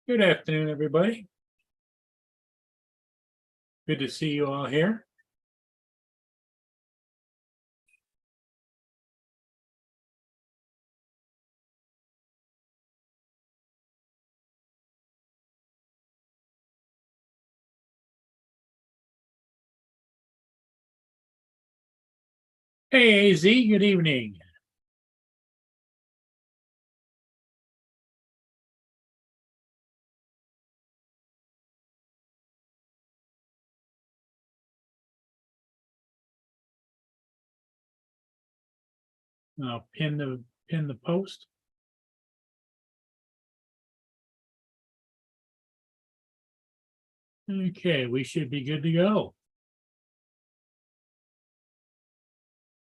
Good afternoon, everybody. Good to see you all here. Hey, AZ, good evening. I'll pin the post. Okay, we should be good to go.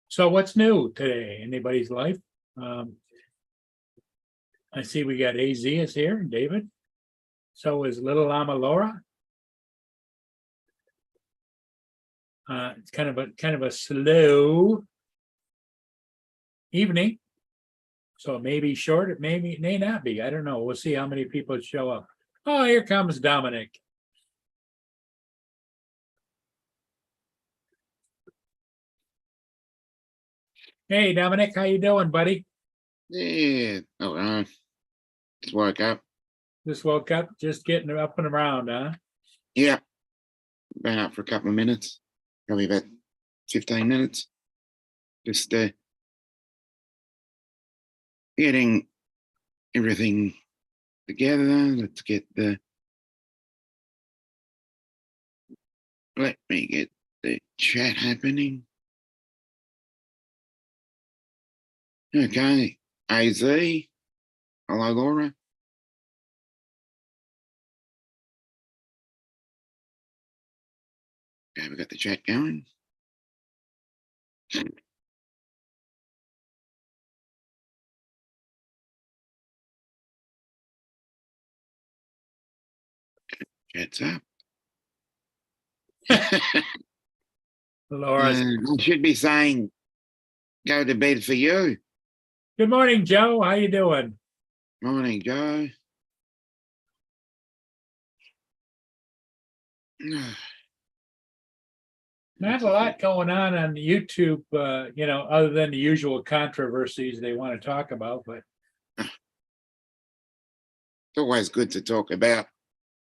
So what's new today? Anybody's life? I see we got AZ is here, David. So is little Llama Laura. It's kind of a slow evening. So it may be short, it may not be. I don't know. We'll see how many people show up. Oh, here comes Dominic. Hey, Dominic, how you doing, buddy? Yeah, just woke up. Just woke up, just getting up and around, huh? Yeah, been up for a couple of minutes, probably about 15 minutes. Just getting everything together. Let me get the chat happening. Okay, AZ. Hello, Laura. Okay, we got the chat going. Chat's up. Laura. I should be saying, go to bed for you. Good morning, Joe. How you doing? Morning, Joe. Not a lot going on YouTube, other than the usual controversies they want to talk about, but it's always good to talk about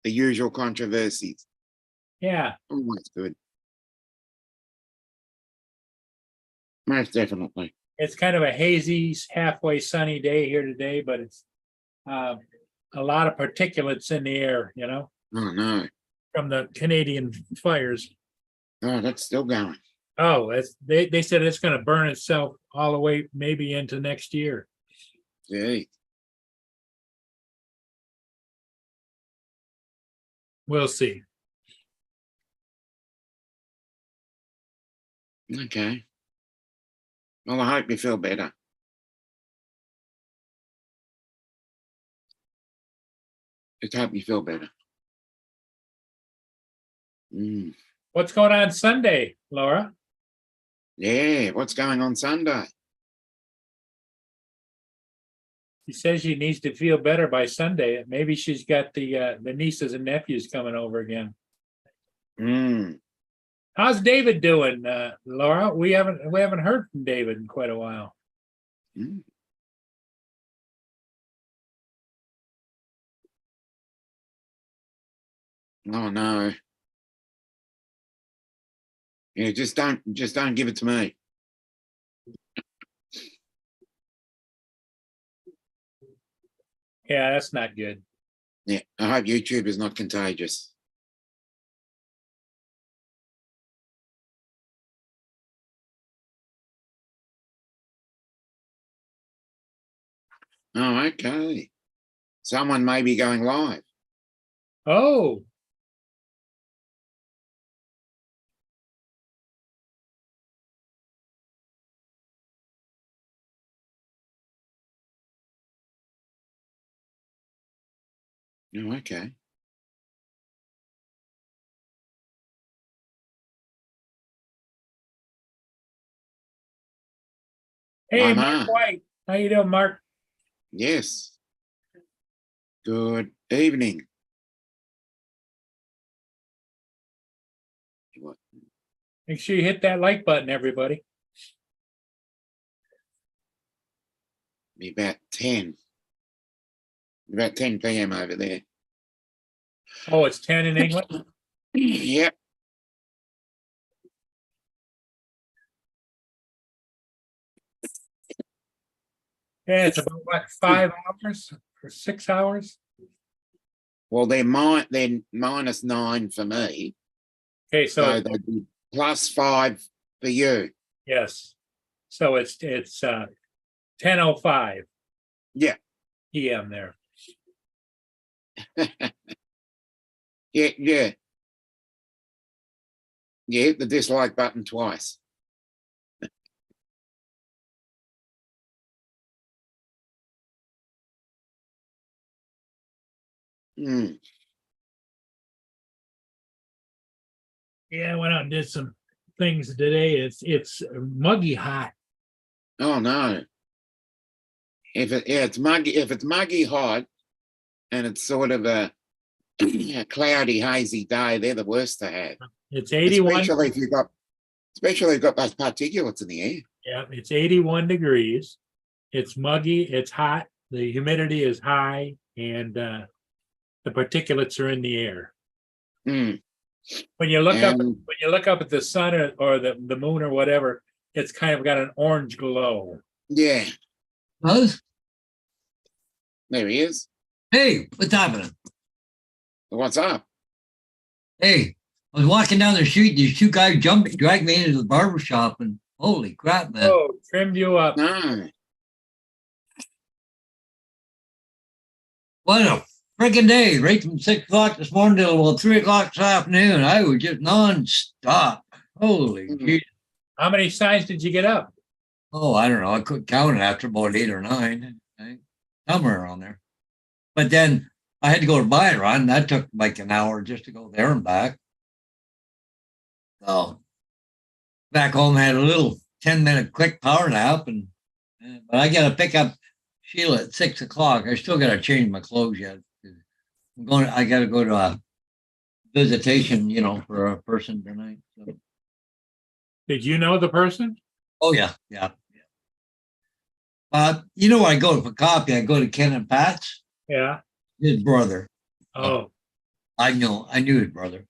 the usual controversies. yeah, Always good. Most definitely. it's kind of a hazy, halfway sunny day here today, but it's a lot of particulates in the air, Oh no. from the Canadian fires. Oh, that's still going. Oh, they said it's going to burn itself all the way maybe into next year. Gee. We'll see. Okay. Well, I hope you feel better. Just hope you feel better. What's going on Sunday, Laura? Yeah, what's going on Sunday? She says she needs to feel better by Sunday. Maybe she's got the nieces and nephews coming over again. How's David doing, Laura? We haven't heard from David in quite a while. Oh no. Yeah, just don't give it to me. Yeah, that's not good. Yeah, I hope YouTube is not contagious. Oh, okay. Someone may be going live. Oh. Oh, okay. Hey, Mark White. How you doing, Mark? Yes. Good evening. Make sure you hit that like button, everybody. Be about 10. About 10 p.m. over there. Oh, it's 10 in England? Yep. Yeah, it's about what, 5 hours or 6 hours? Well, they're -9 for me. Okay, So so they'd be +5 for you. yes. So it's 10:05 Yeah. PM there. Yeah, yeah. You hit the dislike button twice. Hmm. Yeah, I went out and did some things today. It's muggy hot. Oh no. It's muggy hot and it's sort of a cloudy, hazy day, they're the worst to have. It's 81. Especially if you've got those particulates in the air. Yeah, it's 81 degrees. It's muggy, it's hot, the humidity is high, and the particulates are in the air. Mm. When you look up And at the sun or the moon or whatever, it's kind of got an orange glow. yeah, Buzz? there he is. Hey, what's happening? What's up? Hey, I was walking down the street. These two guys dragged me into the barber shop, and holy crap, man. Oh, trimmed you up. No. What a freaking day. Right from 6 o'clock this morning till about 3 o'clock this afternoon. I was just nonstop. Holy Mhm. geez. How many signs did you get up? Oh, I don't know. I couldn't count it after about 8 or 9. Somewhere around there. But then I had to go to Byron. That took like an hour just to go there and back. So back home, I had a little 10-minute quick power nap, but I got to pick up Sheila at 6 o'clock. I still got to change my clothes yet. I got to go to a visitation, for a person tonight. So. Did you know the person? Oh yeah. When I go for coffee, I go to Ken and Pat's. Yeah. His brother. Oh, I knew his brother.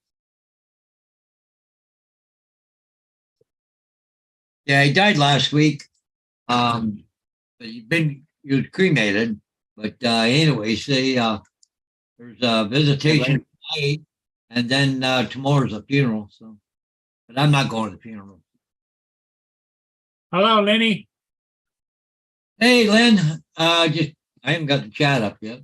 Yeah, he died last week. But he was cremated. But anyways, there's a visitation tonight, and then tomorrow's a funeral. So, but I'm not going to the funeral. hello, Lenny. Hey, Lynn. I haven't got the chat up yet.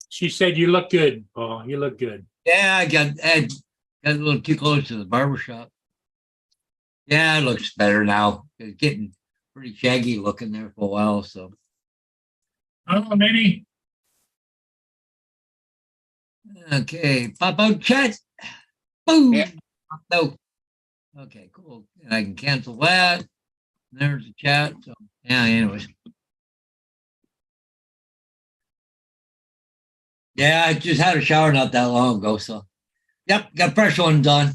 She said you look good, Paul. You look good. Yeah, I got a little too close to the barber shop. Yeah, it looks better now. It's getting pretty shaggy looking there for a while. So, Hello, Lenny. okay, pop out chat. Boom. Yeah. No. Okay, cool. And I can cancel that. There's the chat. So, yeah, anyways. Yeah, I just had a shower not that long ago. So, yep, got fresh ones on.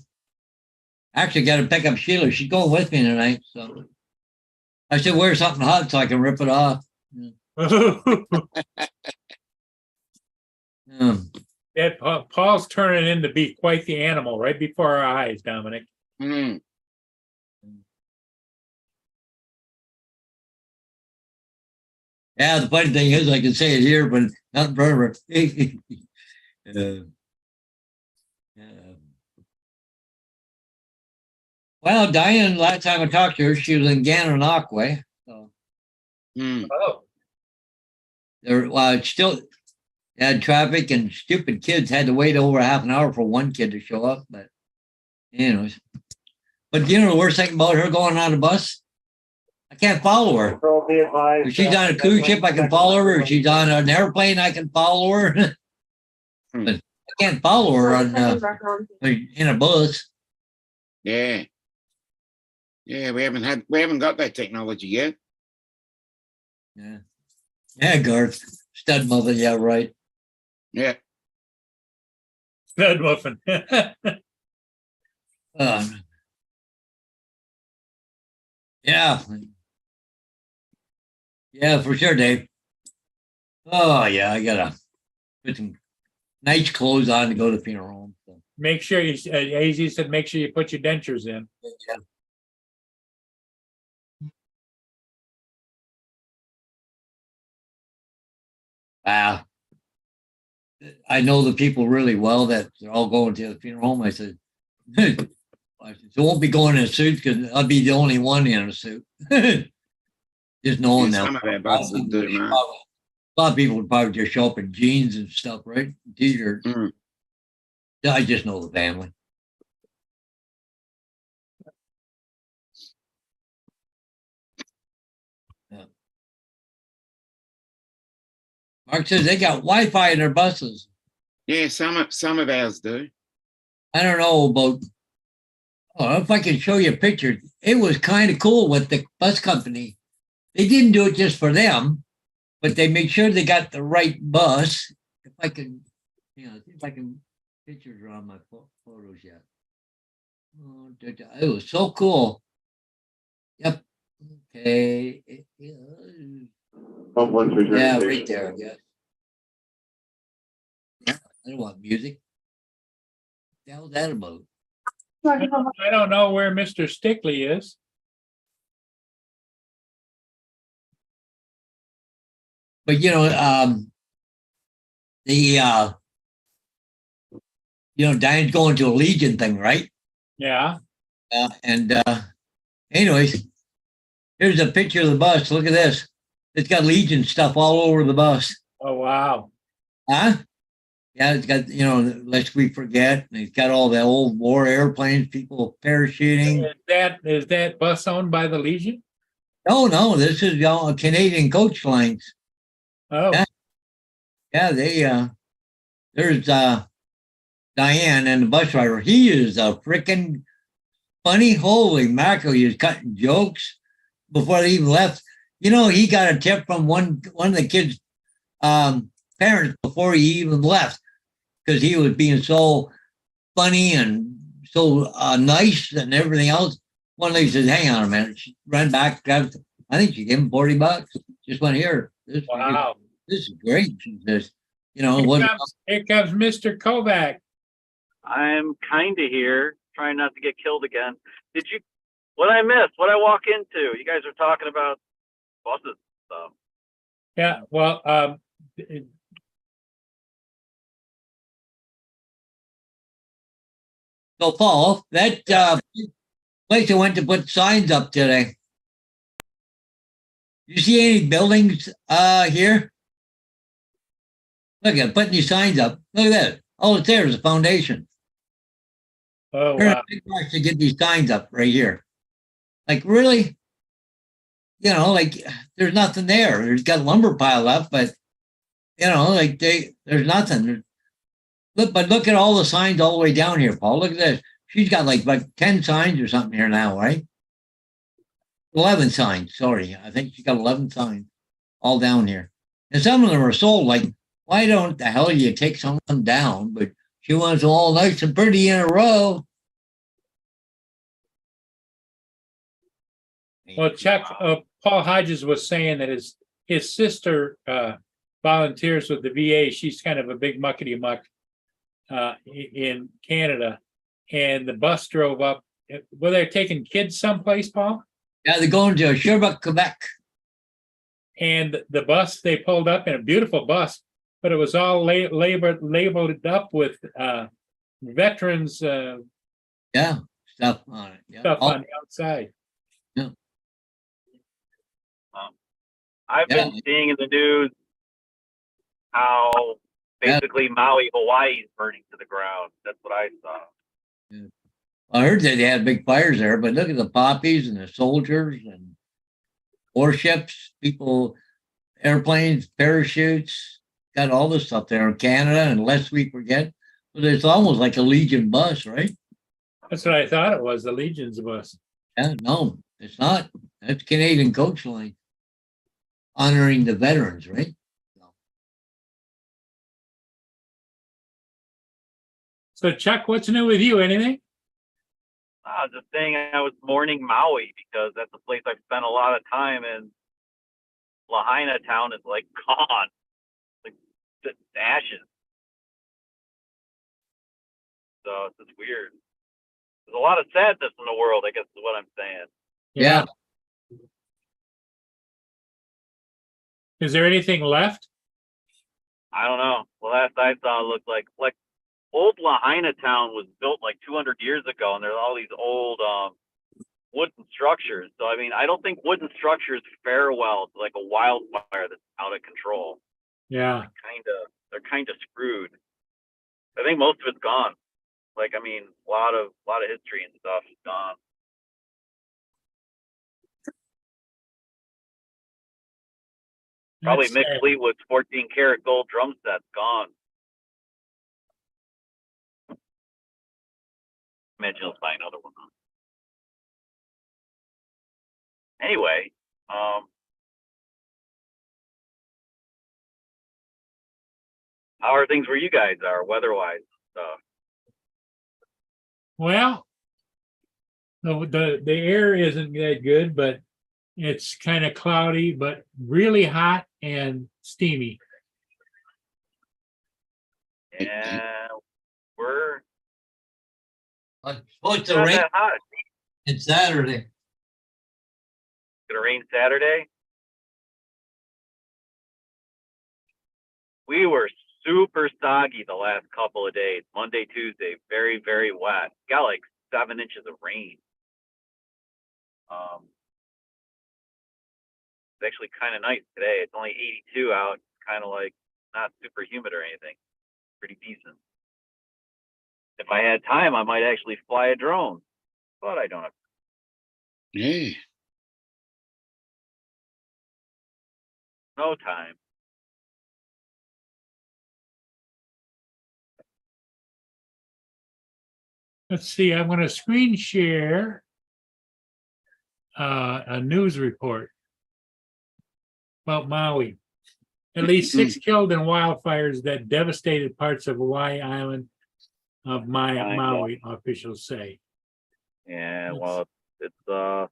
Actually, got to pick up Sheila. She's going with me tonight. So, I should wear something hot so I can rip it off. Yeah, Paul's turning in to be quite the animal right before our eyes, Dominic. Mm. Yeah, the funny thing is, I can say it here, but not in front of her. Well, Diane, last time I talked to her, she was in Gananoque. So Mm. Oh, it's still had traffic, and stupid kids had to wait over half an hour for one kid to show up. But anyways, the worst thing about her going on a bus, I can't follow her. If she's on a cruise ship, I can follow her. If she's on an airplane, I can follow her. But I can't follow her in a bus. Yeah. Yeah, we haven't got that technology yet. Yeah, Garth. Stud mother, yeah, right. Yeah. Stud muffin. Yeah. Yeah, for sure, Dave. Oh yeah, I gotta put some nice clothes on to go to the funeral home. So, Make sure you, AZ said, make sure you put your dentures in. yeah. Wow. I know the people really well that they're all going to the funeral home. I said, I won't be going in a suit because I'll be the only one in a suit. Just knowing Yeah, them. some of our bosses do, man. A lot of people would probably just show up in jeans and stuff, right? T-shirts. Mm. Yeah, I just know the family. Yeah. Mark says they got Wi-Fi in their buses. Yeah, some of ours do. I don't know about. Oh, if I can show you a picture, it was kind of cool with the bus company. They didn't do it just for them, but they made sure they got the right bus. If I can, see if I can. Pictures are on my photos yet. Oh, it was so cool. Yep. Okay. Yeah, right there. Yeah. I don't want music. What the hell is that about? I don't know where Mr. Stickley is. But Diane's going to a Legion thing, right? Yeah. Anyways, here's a picture of the bus. Look at this. It's got Legion stuff all over the bus. Oh, wow. Huh? Yeah, it's got, lest we forget. And it's got all the old war airplanes, people parachuting. Is that bus owned by the Legion? No, this is Canadian Coach Lines. Oh, Yeah, there's Diane and the bus driver. He is a freaking funny. Holy mackerel, he was cutting jokes before they even left. He got a tip from one of the kids' parents before he even left because he was being so funny and so nice and everything else. One lady says, "Hang on a minute." She ran back. I think she gave him $40. Just went here. wow. This is great. She says, Here comes Mr. Kovac. I'm kind of here, trying not to get killed again. What I missed? What I walk into? You guys are talking about buses stuff. Yeah, well, So, Paul, that place I went to put signs up today. You see any buildings here? Look at putting these signs up. Look at that. All it's there is a foundation. oh, They're in wow. a big rush to get these signs up right here. Like, really? There's nothing there. There's got lumber piled up, but there's nothing. But look at all the signs all the way down here, Paul. Look at this. She's got like 10 signs or something here now, right? 11 signs. Sorry. I think she got 11 signs all down here. And some of them are sold. Like, why don't the hell you take some of them down? But she wants them all nice and pretty in a row. Well, Chuck, Paul Hodges was saying that his sister volunteers with the VA. She's kind of a big muckety muck in Canada, and the bus drove up. Were they taking kids someplace, Paul? Yeah, they're going to Sherbrooke, Quebec. And the bus, they pulled up in a beautiful bus, but it was all labeled up with veterans Yeah, stuff on it. Yeah. stuff on the outside. I've been seeing in the news how basically Maui, Hawaii is burning to the ground. That's what I saw. Yeah. I heard that they had big fires there, but look at the poppies and the soldiers and warships, people, airplanes, parachutes, got all this stuff there in Canada. And lest we forget, but it's almost like a Legion bus, right? That's what I thought it was, the Legion's bus. Yeah, no, it's not. That's Canadian Coach Line honoring the veterans, right? So Chuck, what's new with you? Anything? I was just saying I was mourning Maui because that's a place I've spent a lot of time, and Lahaina town is like gone, like just ashes. So it's just weird. There's a lot of sadness in the world, I guess is what I'm saying. Yeah. Is there anything left? I don't know. The last I saw it looked like old Lahaina town was built like 200 years ago, and there's all these old wooden structures. So I mean, I don't think wooden structures fare well to like a wildfire that's out of control. Yeah. They're kind of screwed. I think most of it's gone. Like, I mean, a lot of history and stuff is gone. Probably That's Mick sad. Fleetwood's 14 karat gold drum set's gone. Imagine he'll buy another one. Anyway, how are things where you guys are weather-wise and stuff? Well, the air isn't that good, but it's kind of cloudy, but really hot and steamy. And we're It's supposed to not rain that hot. on Saturday. It's gonna rain Saturday. We were super soggy the last couple of days. Monday, Tuesday, very, very wet. Got like 7 inches of rain. It's actually kind of nice today. It's only 82 out. It's kind of like not super humid or anything. Pretty decent. If I had time, I might actually fly a drone, but I don't have Yeah. no time. Let's see, I'm going to screen share a news report about Maui. At least 6 killed in wildfires that devastated parts of Hawaii Island of Maui, officials say. Yeah, well, it's I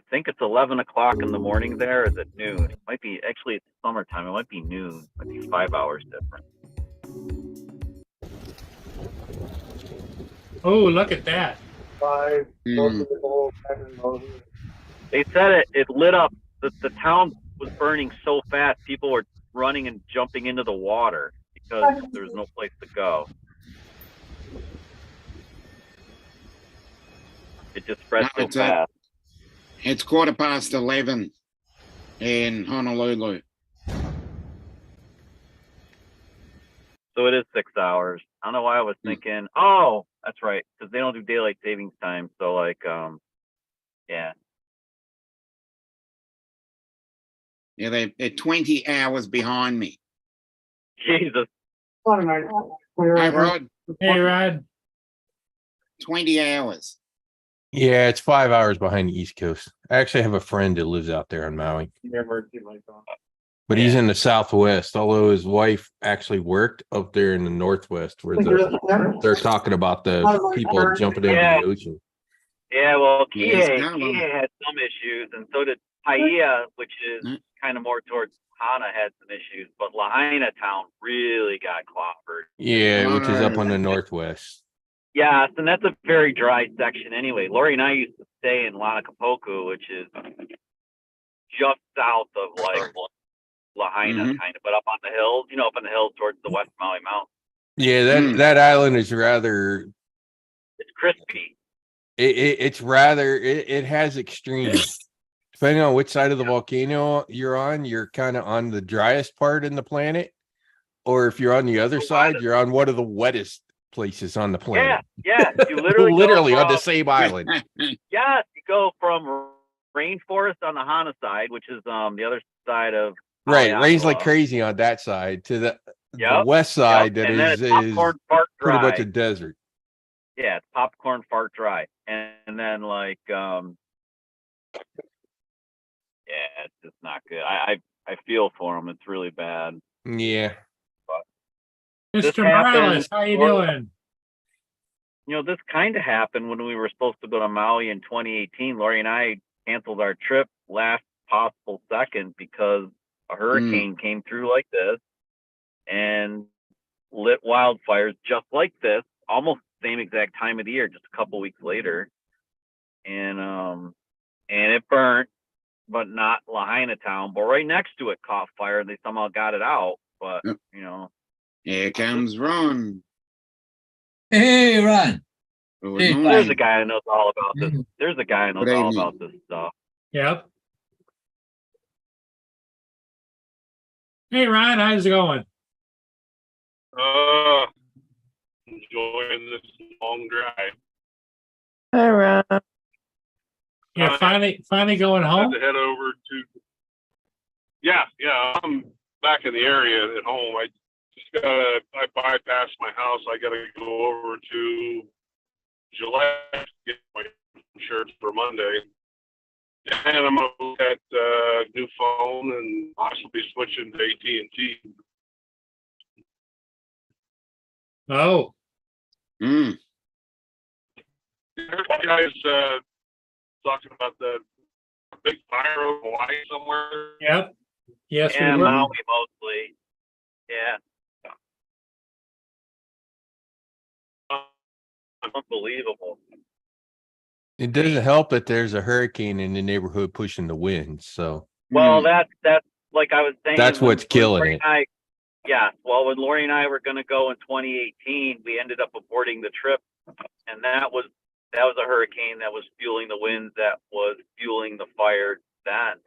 think it's 11 o'clock in the morning there. Is it noon? It might be, actually, it's summertime. It might be noon. It might be 5 hours different. Oh, look at that. Mm. They said it lit up. The town was burning so fast, people were running and jumping into the water because there was no place to go. It just spread so It's fast. It's 11:15 in Honolulu. So it is 6 hours. I don't know why I was thinking, oh, that's right, because they don't do daylight savings time. So like, yeah. Yeah, they're 20 hours behind me. Jesus. Hey, Rod, Hey, Rod. 20 hours. Yeah, it's 5 hours behind the East Coast. I actually have a friend that lives out there on Maui, but he's in the Southwest, although his wife actually worked up there in the Northwest where they're talking about the people jumping into Yeah. the ocean. Yeah, well, Yes, Kihei now, had some issues, and so did Paia, which is Mm. kind of more towards Hana, had some issues, but Lahaina town really got clobbered. Yeah, which is up on the Northwest. Yes, and that's a very dry section anyway. Lori and I used to stay in Lanakapoku, which is just south of like Lahaina, Mhm. kind of, but up on the hills, up on the hills towards the West Maui Mountains. Yeah, Mm. that island is rather It's crispy. it has extremes. Depending on which side of the volcano you're on, you're kind of on the driest part in the planet. Or if you're on the other side, you're on one of the wettest places on the Yeah, planet. yeah. You literally Literally go on the from, same island. yes, you go from rainforest on the Hana side, which is the other side of Right. Rains like Haleakala. crazy on that side to the Yep, west side that and then is it's popcorn fart pretty dry. much a desert. Yeah, it's popcorn fart dry, and then like yeah, it's just not good. I feel for them. It's really bad. Yeah. This Mr. happened- Morales, how you doing? You know, this kind of happened when we were supposed to go to Maui in 2018. Lori and I canceled our trip last possible second because a hurricane came through like this and lit wildfires just like this, almost the same exact time of the year, just a couple weeks later. And it burnt, but not Lahaina town, but right next to it caught fire and they somehow got it out. But Yep. you know, Here comes Ron. Hey, Ron. Good Hey, morning. there's a guy who knows all about this. Mhm. There's a guy who knows Good all evening. about this stuff. Yep. Hey, Ron, how's it going? Enjoying this long drive. Hi, Ron. Yeah, finally going Had home? to head over to. Yeah, I'm back in the area at home. I bypassed my house. I gotta go over to Gillette to get my insurance for Monday. And I'm gonna look at new phone and possibly switching to AT&T. Oh, Mm, You guys talking about the big fire over Hawaii somewhere? yep. Yes, we And were. Maui mostly. Yeah. Unbelievable. It doesn't help that there's a hurricane in the neighborhood pushing the winds. So Well, mm, that's like I was saying. That's when- what's when killing Lori it. and I- yeah. Well, when Lori and I were going to go in 2018, we ended up aborting the trip, and that was a hurricane that was fueling the winds that was fueling the fire then.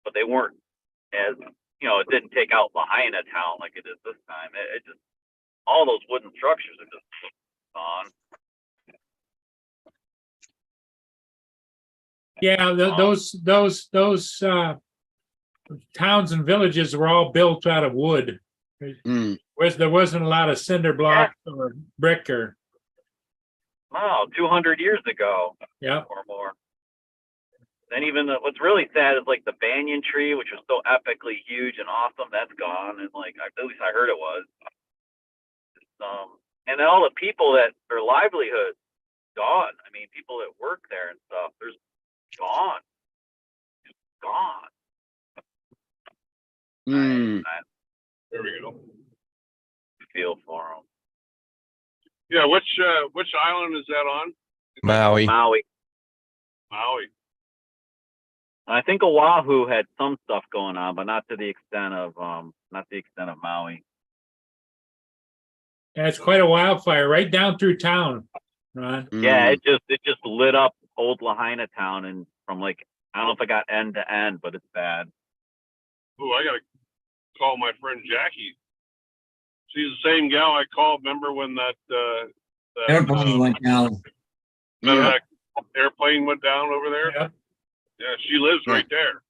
But they weren't as it didn't take out Lahaina town like it is this time. It just all those wooden structures are just gone. Yeah, those towns and villages were all built out of wood. mm. There wasn't a lot of cinder blocks or brick or, Wow, 200 years ago yeah. or more. Then even what's really sad is like the banyan tree, which was so epically huge and awesome, that's gone. And like at least I heard it was. And then all the people that their livelihood gone. I mean, people that work there and stuff, there's gone, gone. Mm. I There we go. feel for them. Yeah, which island is that on? Maui. Maui. Maui. I think Oahu had some stuff going on, but not to the extent of Maui. Yeah, it's quite a wildfire right down through town, Ron. Yeah, Mm. it just lit up old Lahaina town and from like I don't know if I got end to end, but it's bad. Oh, I gotta call my friend Jackie. She's the same gal I called. Remember when that Airplane went down. remember that airplane went down over there? Yep. Yeah, she lives right there.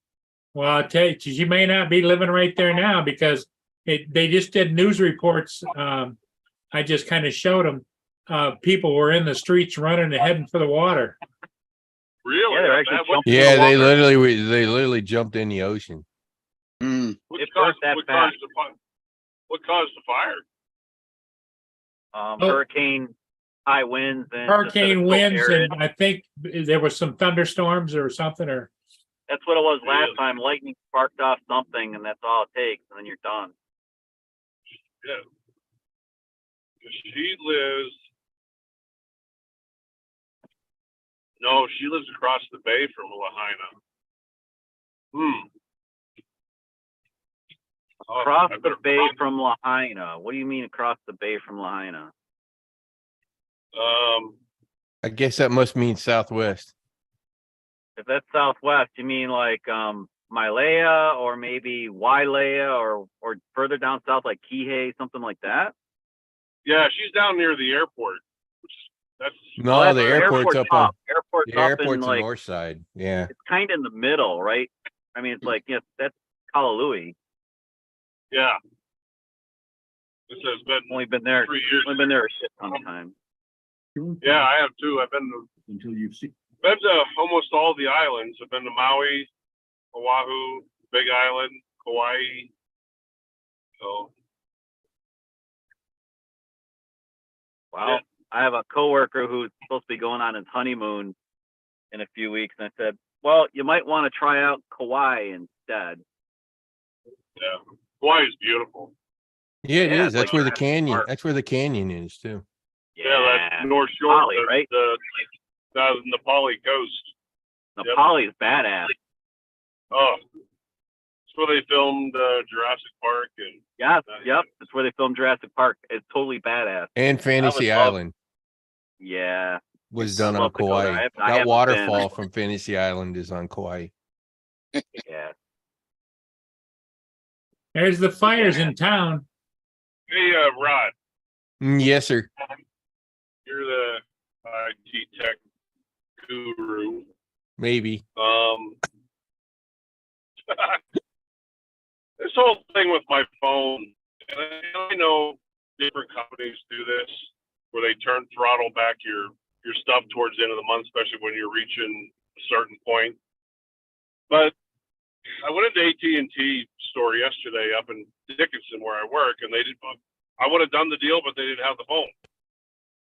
Well, I'll tell you, you may not be living right there now because they just did news reports. I just kind of showed them. People were in the streets running and heading for the water. Really? Yeah, they're actually That- what- jumping Yeah, they what literally jumped in the ocean. Mm. It burnt that fast. What caused the fire? Hurricane high winds and Hurricane just winds, so arid. and I think there was some thunderstorms or something. Or That's what it was last Really? time. Lightning sparked off something, and that's all it takes, and then you're done. Yeah. 'Cause she lives. No, she lives across the bay from Lahaina. Across I the better bay find- from Lahaina. What do you mean across the bay from Lahaina? I guess that must mean southwest. If that's southwest, you mean like Mailea or maybe Wailea or further down south like Kihei, something like that? Yeah, she's down near the airport. That's No, Well, the that's- airport's up on Airport's the up airport's in the like north side. Yeah. it's kind of in the middle, right? I mean, it's like that's Kalalui. yeah. This has been Only been there, 3 years. only been there a shit ton of time. Yeah, I have too. I've been to almost all the islands. I've been to Maui, Oahu, Big Island, Hawaii. So Well, I have a coworker who's supposed to be going on his honeymoon in a few weeks, and I said, well, you might want to try out Kauai instead. Yeah. Hawaii is beautiful. Yeah, it Yeah, is. it's That's like where the Jurassic canyon, Park. that's where the canyon is too. Yeah, that's North Shore, Nepali, right? the Nepali coast. Nepali is badass. Oh, it's where they filmed Jurassic Park and Yes, yep. That's where they filmed Jurassic Park. It's totally badass. And Fantasy love- Island Yeah. was I'd done on love to go there. Kauai. I That haven't waterfall been. from Fantasy Island is on Kauai. Yeah. There's the fires in town. hey, Rod, Yes, sir. you're the IT tech guru. Maybe. This whole thing with my phone, and I know different companies do this, where they turn throttle back your stuff towards the end of the month, especially when you're reaching a certain point. But I went into AT&T store yesterday up in Dickinson where I work, and they did. I would have done the deal, but they didn't have the phone.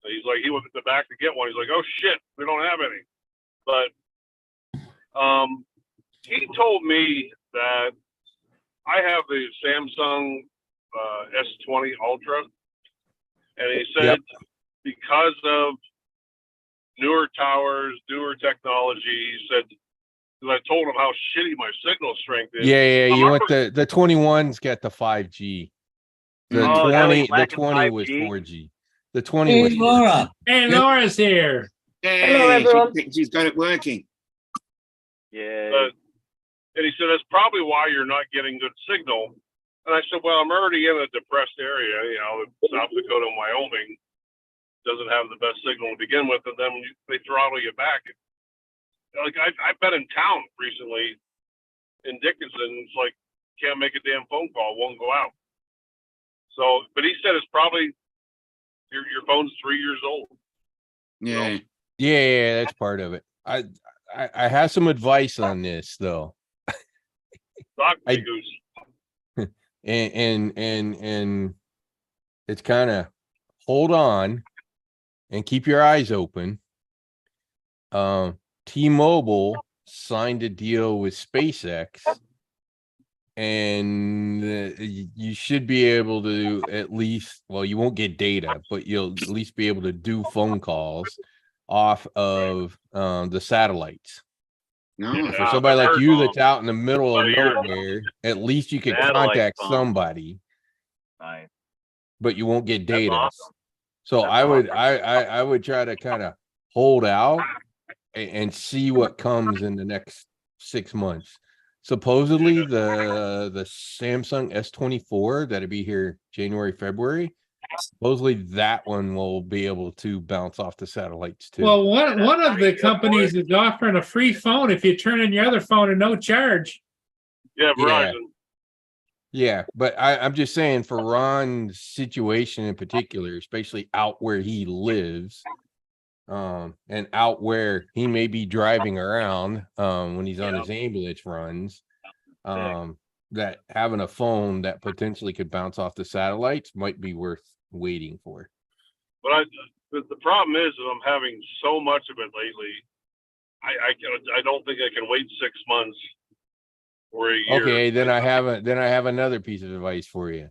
So he's like, he went to the back to get one. He's like, oh shit, we don't have any. But he told me that I have the Samsung S20 Ultra, and he said because of newer towers, newer technology, he said, because I told him how shitty my signal strength is. Yeah, I'm you up want the 21's got the 5G. The Oh, that was 20 lacking was 5G? 4G. The 20 Hey, was 4G. Laura. Hey, Laura's here. Hey, everyone. she's got it working. Yeah. And he said, that's probably why you're not getting good signal. And I said, well, I'm already in a depressed area. You know, South Dakota and Wyoming doesn't have the best signal to begin with. And then when they throttle you back. Like, I've been in town recently in Dickinson. It's like, can't make a damn phone call, won't go out. So, but he said it's probably your phone's 3 years old. Yeah. Yeah, that's part of it. I have some advice on this though. Doc I- Goose. And it's kind of hold on and keep your eyes open. T-Mobile signed a deal with SpaceX, and you should be able to at least, well, you won't get data, but you'll at least be able to do phone calls off of the satellites. No. For Yeah, somebody I've like heard you of that's out in the middle of about a year ago. nowhere, at least you can Satellite contact phone. somebody, Nice. but you won't get That's data. awesome. So That's I would awesome. I would try to kind of hold out and see what comes in the next 6 months. Supposedly the Samsung S24 that'll be here January, February. Supposedly that one will be able to bounce off the satellites too. Well, one of the companies is offering a free phone if you turn in your other phone at no charge. Yeah, Yeah. Verizon. Yeah, but I'm just saying for Ron's situation in particular, especially out where he lives, and out where he may be driving around, when he's on his ambulance runs, that having a phone that potentially could bounce off the satellites might be worth waiting for. But the problem is that I'm having so much of it lately. I don't think I can wait 6 months or a year. Okay, then I have another piece of advice for you.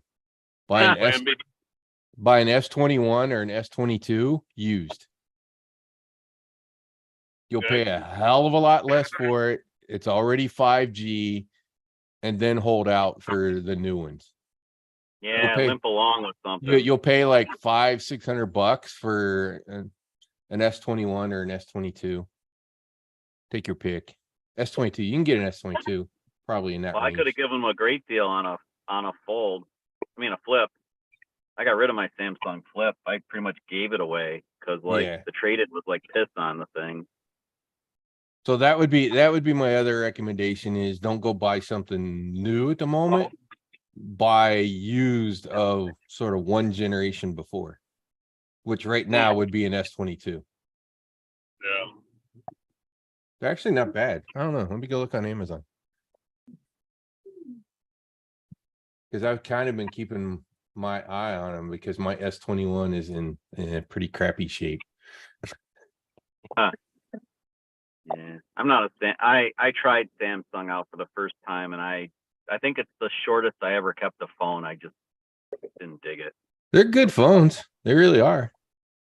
Buy an Plan B. buy an S21 or an S22 used. You'll Okay. pay a hell of a lot less for it. It's already 5G, and then hold out for the new ones. Yeah, pay- limp along with something. You'll pay like $500-600 for an S21 or an S22. Take your pick. S22, you can get an S22 probably in that Well, I range. could have given him a great deal on a fold. I mean, a flip. I got rid of my Samsung flip. I pretty much gave it away because Yeah. the traded was like piss on the thing. So that would be my other recommendation is don't go buy something new at the moment. Buy used of sort of one generation before, which right now would be an S22. Yeah. They're actually not bad. I don't know. Let me go look on Amazon. Because I've kind of been keeping my eye on them because my S21 is in a pretty crappy shape. Yeah, I'm not a I tried Samsung out for the first time, and I think it's the shortest I ever kept a phone. I just didn't dig it. They're good phones. They really are.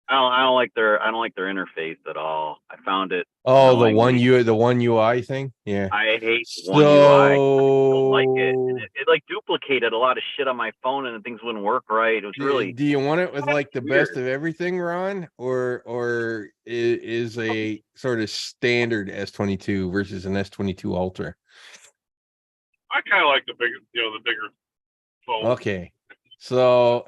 I don't like their interface at all. I found it. Oh, annoying. the one UI thing. Yeah. I hate One UI. I don't like it. So And it like duplicated a lot of shit on my phone, and things wouldn't work right. It was really do you want it with like the best weird. of everything, Ron, or is a sort of standard S22 versus an S22 Ultra? I kind of like the bigger phone. Okay, so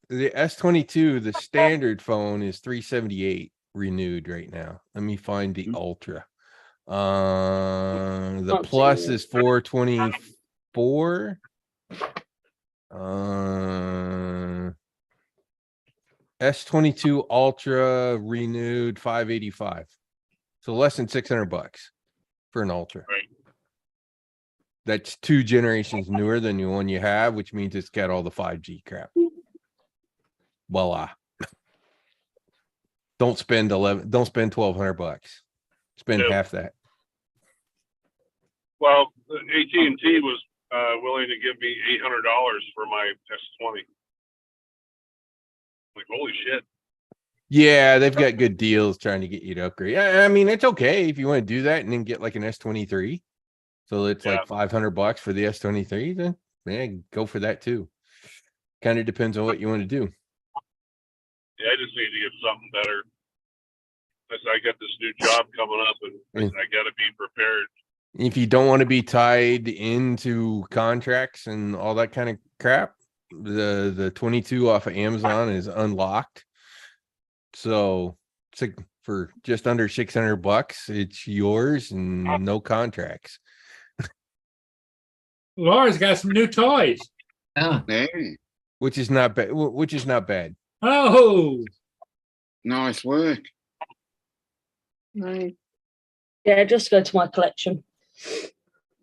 the S22, the standard phone is 378 renewed right now. Let me find the Ultra. The Plus is 424. S22 Ultra renewed 585. So less than $600 for an Ultra. Right. That's 2 generations newer than the one you have, which means it's got all the 5G crap. Voila. Don't spend $1,200. Spend Yep. half that. Well, AT&T was willing to give me $800 for my S20. Like, holy shit. Yeah, they've got good deals trying to get you to upgrade. I mean, it's okay if you want to do that and then get like an S23. So it's like $500 for the S23, then man, go for that too. Kind of depends on what you want to do. Yeah, I just need to get something better. As I get this new job coming up, and I got to be prepared. If you don't want to be tied into contracts and all that kind of crap, the 22 off of Amazon is unlocked. So it's like for just under $600, it's yours and no contracts. Laura's got some new toys. Yeah. Hey, Which is not bad. Which is not bad. Oh, nice work. Nice. Yeah, just go to my collection.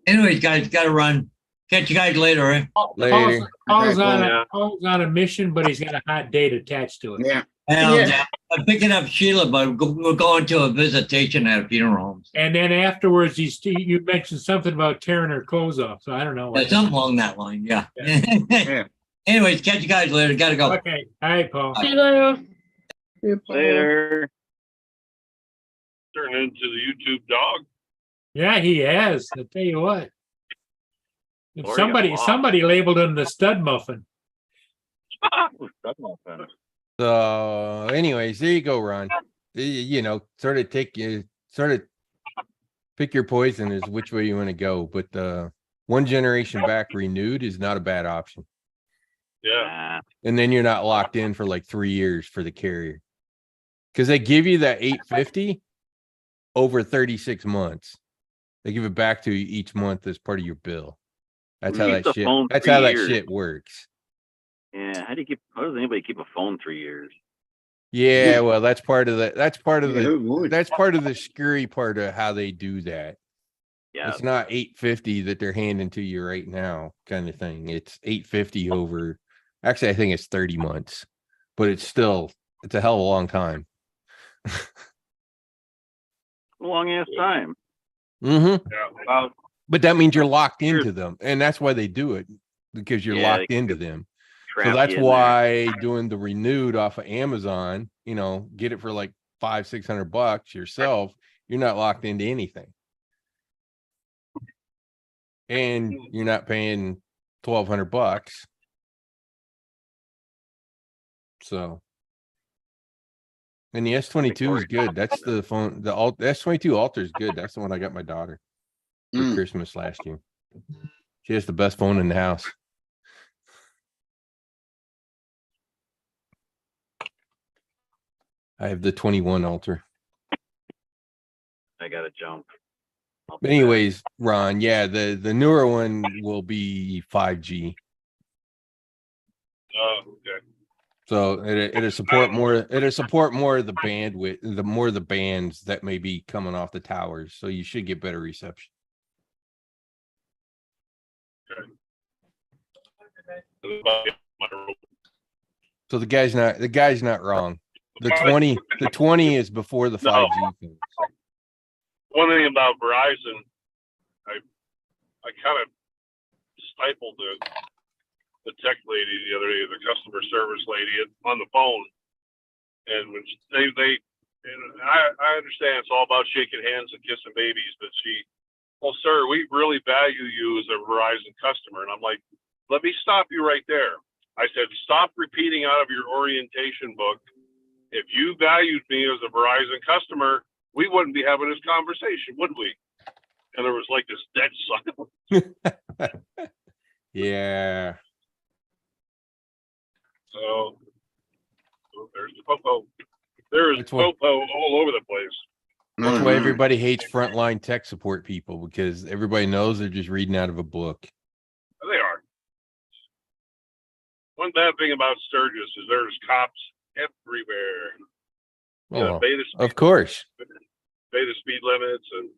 Anyways, guys, gotta run. Catch you guys later, eh? Later. Paul's Okay, Paul's on a mission, but he's got a hot date attached to it. Yeah. And Yeah. I'm picking up Sheila, but we're going to a visitation at a funeral home. And then afterwards, you mentioned something about tearing her clothes off. So I don't know. Yeah, What something along that line, yeah. Yeah. Anyways, catch you guys later. Gotta go. Okay. All right, Paul. See you later. See you, Paul. later. Turn into the YouTube dog. Yeah, he has. I'll tell you what. If Or you got lost. somebody labeled him the stud muffin. So, anyways, there you go, Ron. You know, sort of pick your poison is which way you want to go. But one generation back renewed is not a bad option. Yeah. And then you're not locked in for like 3 years for the carrier. Because they give you that 850 over 36 months. They give it back to you each month as part of your bill. That's how Keep the that shit. phone That's 3 how that years. shit works. Yeah, how does anybody keep a phone 3 years? Yeah, well, that's part of the. That's part of Yeah, the. who would? That's part of the screwy part of how they do that. Yeah, It's not 850 that they're handing to you right now, kind of thing. It's 850 over. Actually, I think it's 30 months, but it's a hell of a long time. long ass time. Mm-hmm. Yeah. About But that means you're locked Sure. into them, and that's why they do it because you're Yeah, locked they into them. So trap that's you in there. why doing the renewed off of Amazon, you know, get it for like $500-600 yourself. You're not locked into anything, and you're not paying $1,200. So, and the S22 is good. That's the phone. The S22 Ultra is good. That's the one I got my daughter for Mm. Christmas last year. She has the best phone in the house. I have the 21 Ultra. I gotta jump. I'll But be back. anyways, Ron, yeah, the newer one will be 5G. Okay. So it'll support more. It'll support more of the bandwidth, the more of the bands that may be coming off the towers. So you should get better reception. About my room. So the guy's not wrong. The 20 is before the 5G phones. One thing about Verizon, I kind of stifled the tech lady the other day, the customer service lady on the phone, and when I understand it's all about shaking hands and kissing babies, but well, sir, we really value you as a Verizon customer, and I'm like, let me stop you right there. I said, stop repeating out of your orientation book. If you valued me as a Verizon customer, we wouldn't be having this conversation, would we? And there was like this dead silence. Yeah. So there's the popo. There is That's what- popo all over the place. That's why Mhm. everybody hates frontline tech support people, because everybody knows they're just reading out of a book. They are. One bad thing about Sturgis is there's cops everywhere. Oh, Beta of course. speed limits, and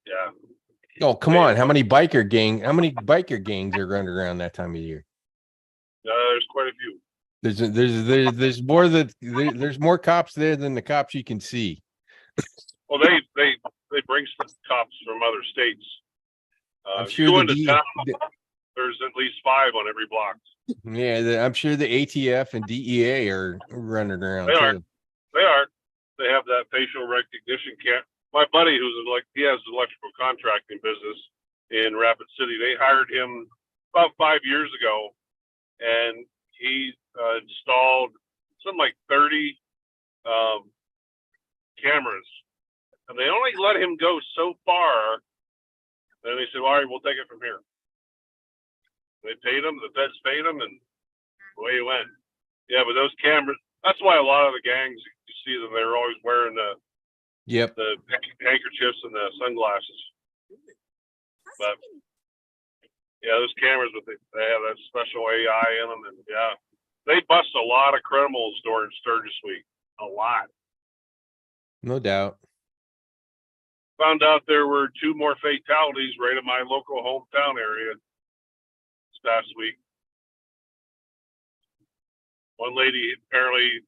yeah. Oh, come on. How many biker gangs are running around that time of year? There's quite a few. There's there's more cops there than the cops you can see. Well, they bring some cops from other states. I'm you sure go the into town, there's at least 5 on every block. I'm sure the ATF and DEA are running around They are. too. They are. They have that facial recognition camp. My buddy, he has an electrical contracting business in Rapid City. They hired him about 5 years ago, and he installed something like 30 cameras, and they only let him go so far. Then they said, "All right, we'll take it from here." They paid him. The feds paid him, and away he went. Yeah, but those cameras. That's why a lot of the gangs, you see them. They're always wearing the handkerchiefs and the sunglasses. But yeah, those cameras, but they have that special AI in them, and yeah, they bust a lot of criminals during Sturgis Week. A lot. No doubt. Found out there were 2 more fatalities right in my local hometown area this past week. One lady apparently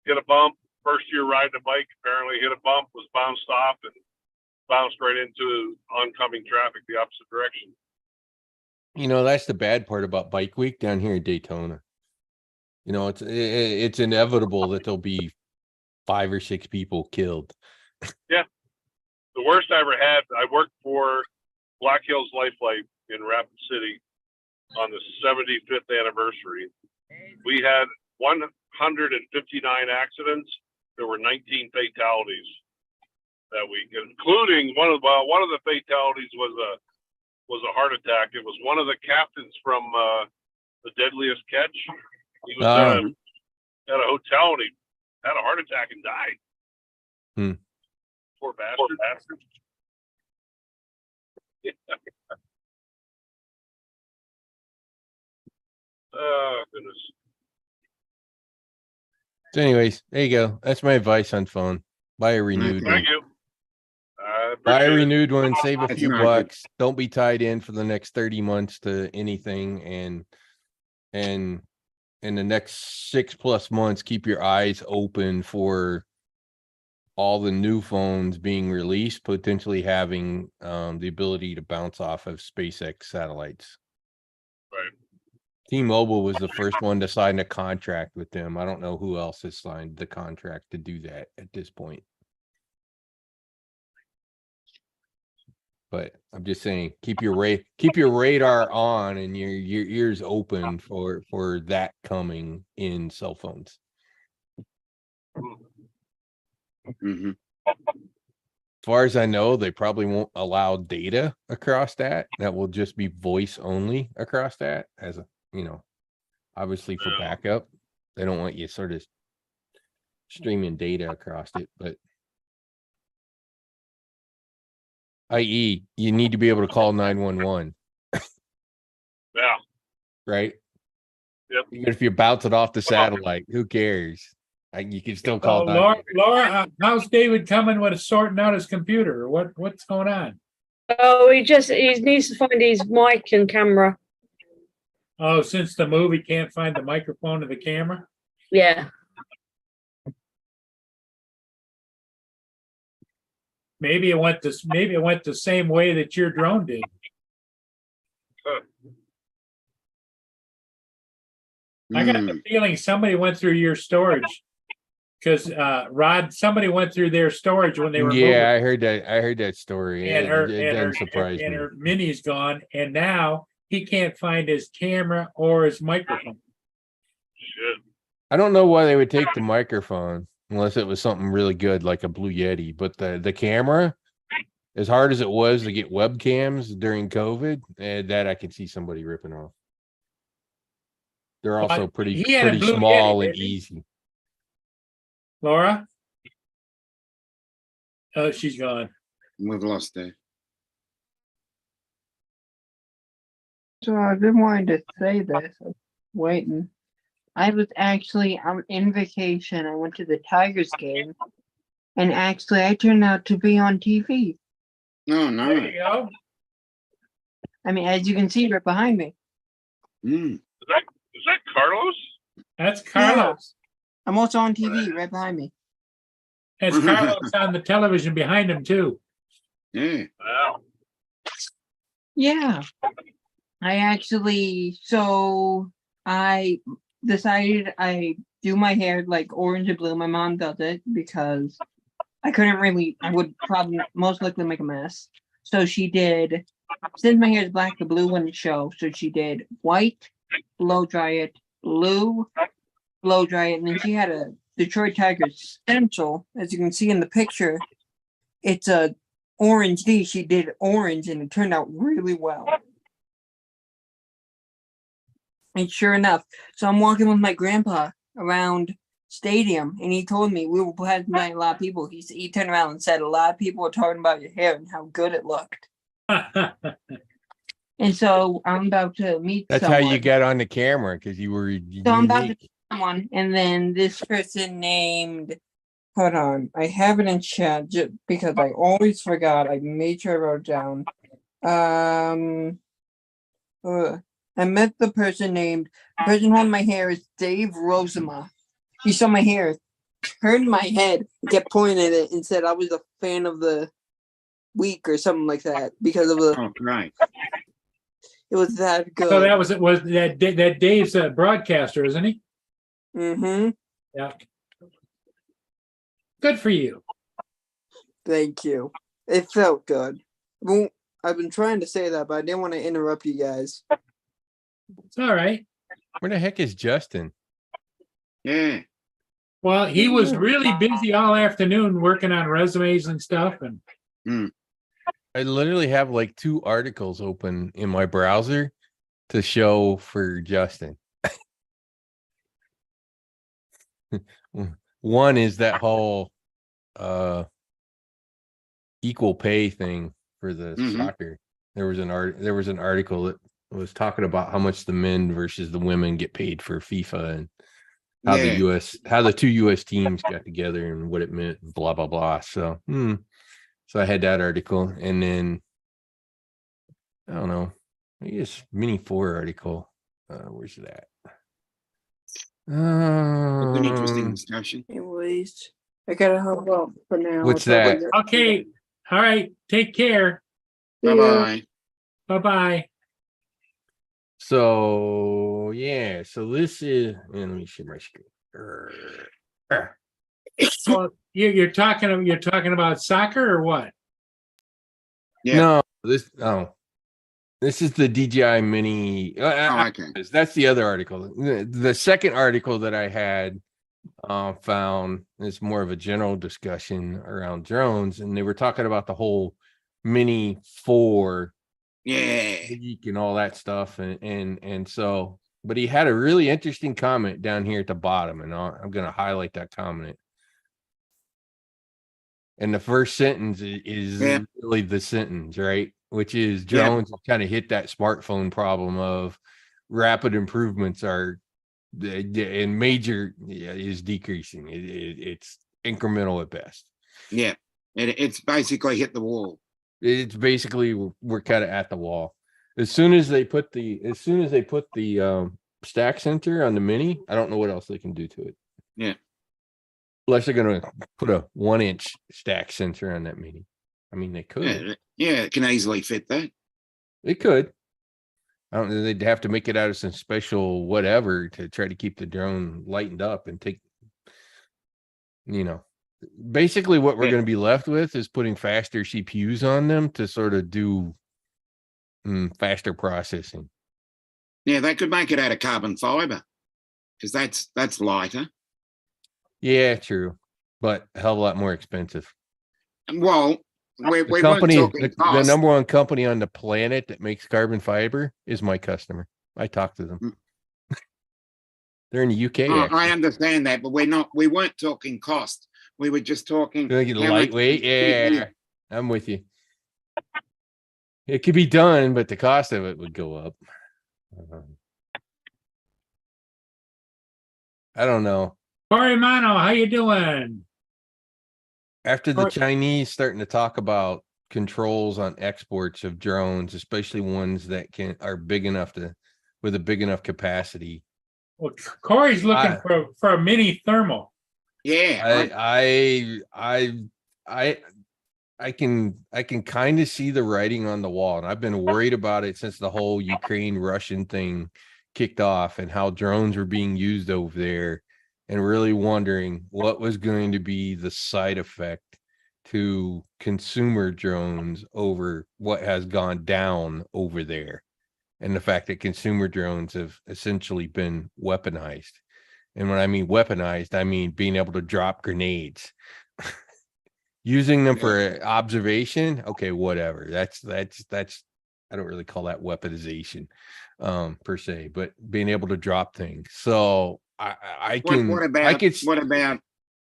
hit a bump. First year riding a bike, apparently hit a bump, was bounced off, and bounced right into oncoming traffic the opposite direction. You know, that's the bad part about Bike Week down here in Daytona. You know, it's inevitable that there'll be 5 or 6 people killed. The worst I ever had, I worked for Black Hills Lifeline in Rapid City on the 75th anniversary. We had 159 accidents. There were 19 fatalities that week, including one of the fatalities was a heart attack. It was one of the captains from The Deadliest Catch. He was at a hotel, and he had a heart attack and died. Poor bastard. Oh, goodness. So anyways, there you go. That's my advice on phone. Buy a renewed one. Thank you. I Buy a appreciate it. renewed one, save a That's few not good. bucks. Don't be tied in for the next 30 months to anything. And in the next 6+ months, keep your eyes open for all the new phones being released, potentially having the ability to bounce off of SpaceX satellites. Right. T-Mobile was the first one to sign a contract with them. I don't know who else has signed the contract to do that at this point. But I'm just saying, keep your radar on and your ears open for that coming in cell phones. Mhm. As far as I know, they probably won't allow data across that. That will just be voice only across that, as a, obviously for Yeah. backup. They don't want you sort of streaming data across it, but i.e., you need to be able to call 911, Yeah. right? Yep. Even if you're bouncing off the satellite, who cares? You can still call 911. Laura, how's David coming with sorting out his computer? What's going on? Oh, he needs to find his mic and camera. Oh, since the movie can't find the microphone of the camera? Yeah. Maybe it went the same way that your drone did. I got the feeling somebody went through your storage. Because Rod, somebody went through their storage when they were moving. Yeah, I heard that. I heard that story. And It doesn't surprise me. her mini's gone, and now he can't find his camera or his microphone. Shit. I don't know why they would take the microphone unless it was something really good like a Blue Yeti. But the camera, as hard as it was to get webcams during COVID, that I can see somebody ripping off. They're also pretty he had a Blue small Yeti, and didn't he? easy. Laura? Oh, she's gone. We've lost her. So I've been wanting to say this, I'm waiting. I'm in vacation. I went to the Tigers game, and actually I turned out to be on TV. No, There no. you go. I mean, as you can see right behind me. Mm. Is that Carlos? That's Carlos. I'm also on TV right behind me. That's Carlos on the television behind him too. Yeah. Wow. Yeah. I decided I do my hair like orange and blue. My mom does it because I would probably most likely make a mess. So she did, since my hair is black, the blue wouldn't show. So she did white, blow dry it, blue, blow dry it. And then she had a Detroit Tigers stencil, as you can see in the picture. It's a orange D. She did orange and it turned out really well. And sure enough, so I'm walking with my grandpa around stadium, and he told me we were passing by a lot of people. He turned around and said a lot of people were talking about your hair and how good it looked. And so I'm about to meet That's someone. how you got on the camera because you were So I'm about to unique. meet someone, and then this person named. Hold on, I have it in chat just because I always forgot. I made sure I wrote it down. I met the person holding my hair is Dave Rosema. He saw my hair, turned my head, kept pointing at it, and said I was a fan of the week or something like that because of the. Oh, right. It was that good. So that was that Dave's a broadcaster, isn't he? Mm-hmm. Yeah. Good for you. Thank you. It felt good. Well, I've been trying to say that, but I didn't want to interrupt you guys. It's all right. Where the heck is Justin? Yeah. Well, he was really busy all afternoon working on resumes and stuff, and I literally have like 2 articles open in my browser to show for Justin. One is that whole equal pay thing for the soccer. There was an article that was talking about how much the men versus the women get paid for FIFA and how the 2 US teams got together and what it meant, blah blah blah. So so I had that article, and then I don't know, I guess Mini 4 article. Where's that? It's an interesting Um, discussion. Anyways, I gotta hop off for now. What's I'll talk that? later. okay. All right. Take care. See ya. Bye-bye. Bye-bye. So yeah, so this is, and let me share my screen. Well, you're talking about soccer or what? Yeah. No, this is the DJI Mini. Oh, okay. That's the other article. The second article that I had found is more of a general discussion around drones, and they were talking about the whole Mini 4 Yeah. leak and all that stuff, and so, but he had a really interesting comment down here at the bottom, and I'm going to highlight that comment. And the first sentence is really the sentence, right? Which is drones kind of hit that smartphone problem of rapid improvements are and major is decreasing. It's incremental at best. Yeah. It's basically hit the wall. It's basically we're kind of at the wall. As soon as they put the stack center on the mini, I don't know what else they can do to it. Yeah. Unless they're gonna put a 1-inch stack sensor on that mini. I mean, they could. Yeah, it can easily fit that. It could. I don't know. They'd have to make it out of some special whatever to try to keep the drone lightened up and take. Basically, what we're Yeah. going to be left with is putting faster CPUs on them to sort of do faster processing. Yeah, they could make it out of carbon fiber because that's lighter. Yeah, true, but a hell of a lot more expensive. Well, we The weren't company, talking the cost. number one company on the planet that makes carbon fiber is my customer. I talk to them. Mm. They're in the UK. Oh, I actually. understand that, but we weren't talking cost. We were just talking Like how much- lightweight. Yeah, I'm with you. It could be done, but the cost of it would go up. I don't know. Cory Mano, how you doing? After the Or- Chinese starting to talk about controls on exports of drones, especially ones that are big enough with a big enough capacity. Well, Corey's looking I- for a mini thermal. Yeah, I can kind of see the writing on the wall, and I've been worried about it since the whole Ukraine-Russian thing kicked off and how drones were being used over there, and really wondering what was going to be the side effect to consumer drones over what has gone down over there, and the fact that consumer drones have essentially been weaponized. And when I mean weaponized, I mean being able to drop grenades. Using them for observation, okay, whatever. That's I don't really call that weaponization per se, but being able to drop things. So I can what about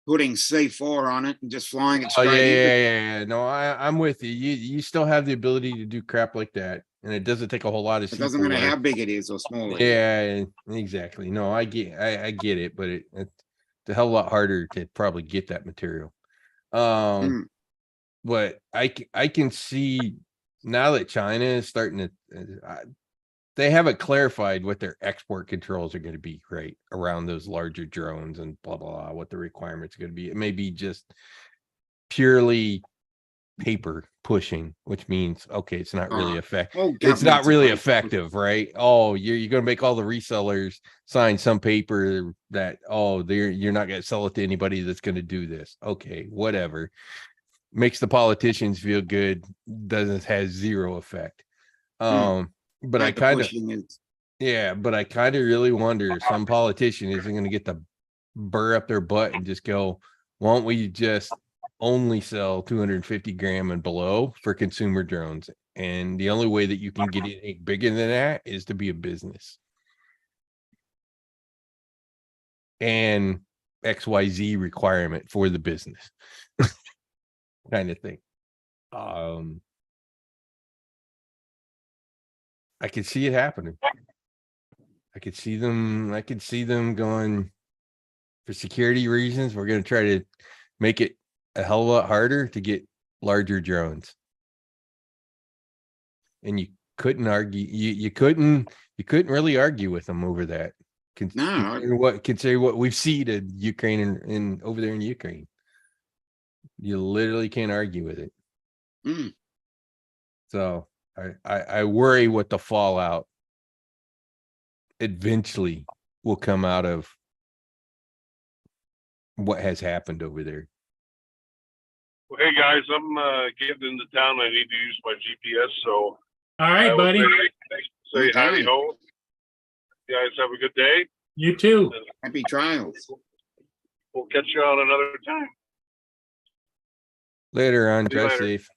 putting C4 on it and just flying it Oh straight into yeah. No, I'm with you. You still have the ability to do crap like that, and it doesn't take a whole lot of It doesn't C4. matter how big it is or small it is. Yeah, exactly. No, I get it, but it's a hell of a lot harder to probably get that material. Mm. But I can see now that China is starting to, they haven't clarified what their export controls are going to be, right, around those larger drones and blah blah, what the requirements are going to be. It may be just purely paper pushing, which means okay, it's not really effective. It's not really effective, right? Oh, you're going to make all the resellers sign some paper that you're not going to sell it to anybody that's going to do this. Okay, whatever. Makes the politicians feel good. Has zero effect. But I kind of really wonder if some politician isn't going to get the burr up their butt and just go, why don't we just only sell 250 gram and below for consumer drones? And the only way that you can get it bigger than that is to be a business. And XYZ requirement for the business kind of thing. I could see it happening. I could see them going, for security reasons, we're going to try to make it a hell of a lot harder to get larger drones. And you couldn't argue, you couldn't really argue with them over that. Consider what we've seen in Ukraine and over there in Ukraine. You literally can't argue with it. Mm. So I worry what the fallout eventually will come out of what has happened over there. Well, hey guys, I'm getting into town. I need to use my GPS, so All right, buddy. Say howdy ho. You guys have a good day. You too. Happy trials. We'll catch you on another time. Later on, See you drive later. safe.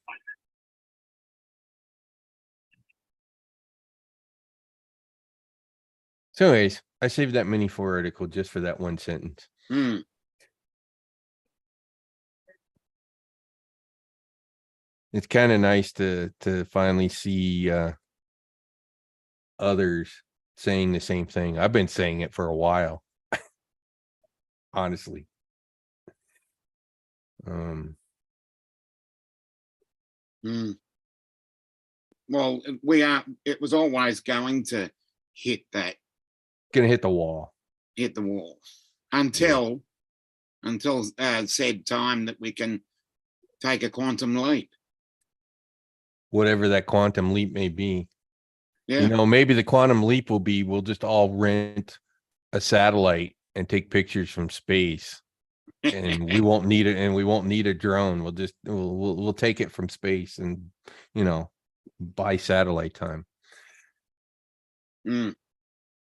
So anyways, I saved that mini 4 article just for that one sentence. Mm. It's kind of nice to finally see others saying the same thing. I've been saying it for a while. Honestly. Mm. Well, it was always going to hit Gonna hit the wall. the wall until said time that we can take a quantum leap. Whatever that quantum leap may be. Yeah. You know, maybe the quantum leap will be we'll just all rent a satellite and take pictures from space. And we won't need it, and we won't need a drone. We'll take it from space and, you know, buy satellite time. Mm,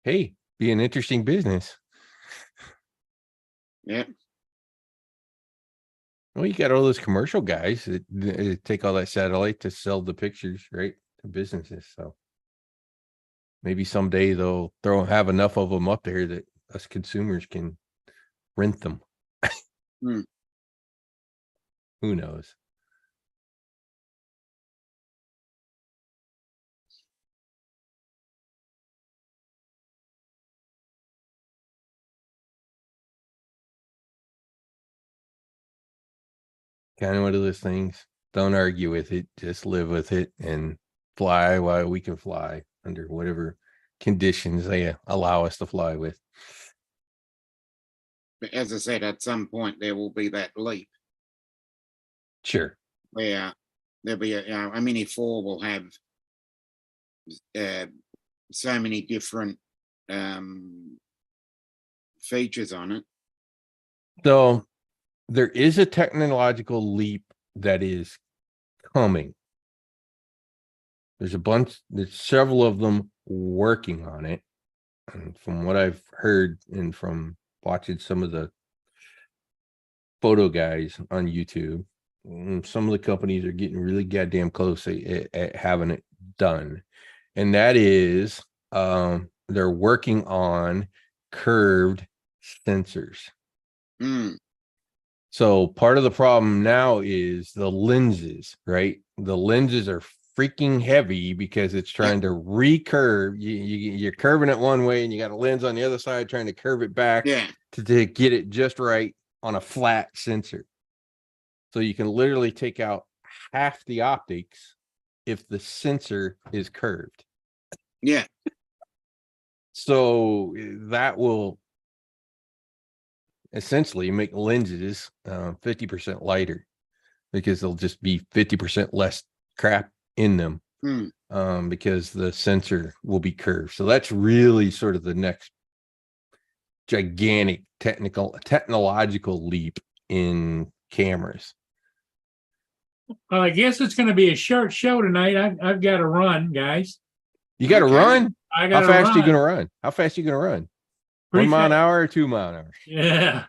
Hey, be an interesting business. yeah. Well, you got all those commercial guys that take all that satellite to sell the pictures, right, to businesses. So maybe someday they'll have enough of them up there that us consumers can rent them. Hmm. Who knows? Kind of one of those things. Don't argue with it. Just live with it and fly while we can fly under whatever conditions they allow us to fly with. But as I said, at some point there will be that leap Sure. where there'll be a Mini 4 will have so many different features on it. So there is a technological leap that is coming. There's several of them working on it. And from what I've heard and from watching some of the photo guys on YouTube, some of the companies are getting really goddamn close at having it done. And that is, they're working on curved sensors. Mm, So part of the problem now is the lenses, right? The lenses are freaking heavy because it's trying to recurve. You're curving it one way and you got a lens on the other side trying to curve it back yeah. to get it just right on a flat sensor. So you can literally take out half the optics if the sensor is curved. Yeah. So that will essentially make lenses 50% lighter because there'll just be 50% less crap in them because the sensor will be curved. So that's really sort of the next gigantic technological leap in cameras. Well, I guess it's going to be a short show tonight. I've got to run, guys. You got to Okay. run. I How got to fast are you run. going to run? How fast are you going to run? Pretty 1 mile an fast. hour or 2 mile an hour? Yeah.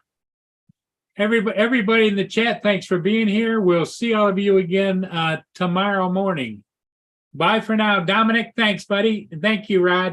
Everybody in the chat, thanks for being here. We'll see all of you again tomorrow morning. Bye for now. Dominic, thanks, buddy. And thank you, Rod.